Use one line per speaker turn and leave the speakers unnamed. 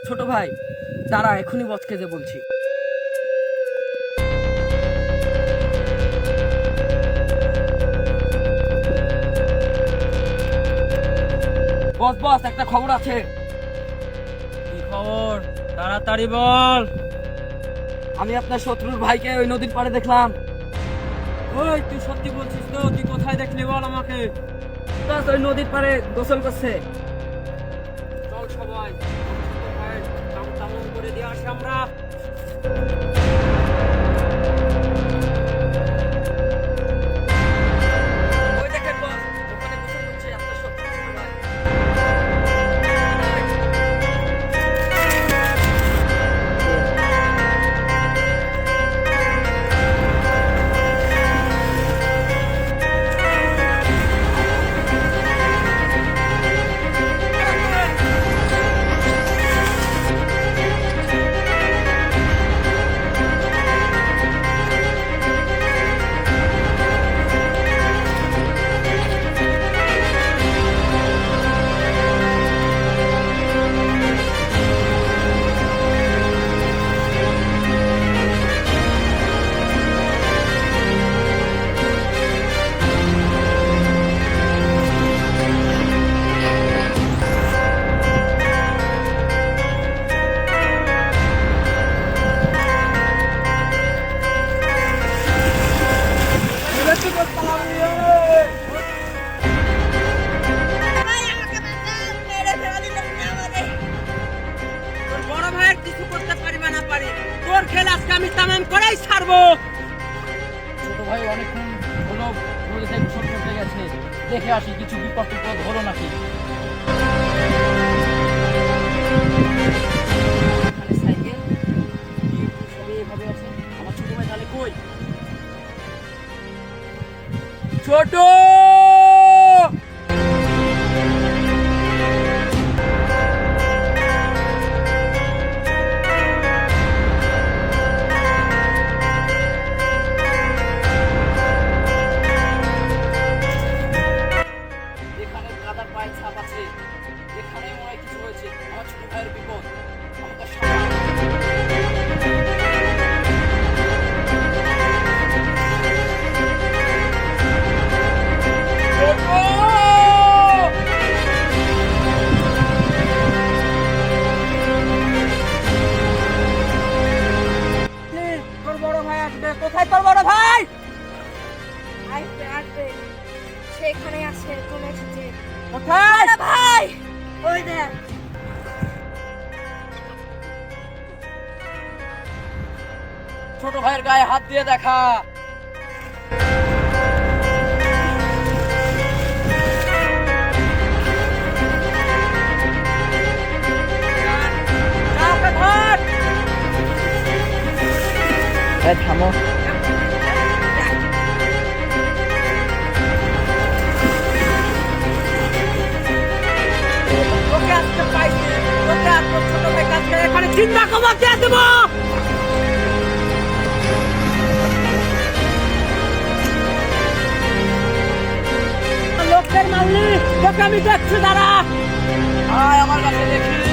ছোট ভাই দাঁড়া, এখনই বসকে যে বলছি। বস বস, একটা খবর আছে।
কি খবর? তাড়াতাড়ি বল।
আমি আপনার শত্রুর ভাইকে ওই নদীর পাড়ে দেখলাম।
ওই তুই সত্যি বলছিস তো? তুই কোথায় দেখলি বল আমাকে।
বাস ওই নদীর পাড়ে গোসল করছে।
চল সবাই তেমন করে দিয়ে আসি আমরা।
ওই দেখেন বস, ওখানে গোসল করছে আপনার শত্রুর ছোট ভাই।
ভাই আমাকে বাঁচাও, মেরে ফেলা দিল না আমাদের।
তোর বড় ভাইয়ের কিছু করতে পারি বা না পারি, তোর খেল আজকে আমি তামাম করেই ছাড়বো।
ছোট ভাই অনেকক্ষণ হলো নদীতে গোসল করতে গেছে, দেখে আসি কিছু বিপদ টিপদ হলো নাকি। এখানে সাইকেল সবই এভাবে আছে। আমার ছোট ভাই তাহলে কই? ছোট এখানে কাদার পায়ের ছাপ আছে, এখানে মনে হয় কিছু হয়েছে। আমার ছোট ভাইয়ের বিপদ, আমাকে সামলাতে
তোর বড় ভাই আসবে। কোথায় তোর বড় ভাই?
আসবে আসবে, সেখানে আছে, চলে এসেছে।
কোথায়?
আরে ভাই, ওই দেখ।
ছোট ভাইয়ের গায়ে হাত দিয়ে দেখা। থামো।
তোকে আজকে পাইছি, তোকে আর তোর ছোট ভাই কাছে এখানে চিন্তা কমা দিয়ে দেবো। লোকের মারলি, তোকে আমি দেখছি, দাঁড়া।
আয় আমার কাছে দেখি।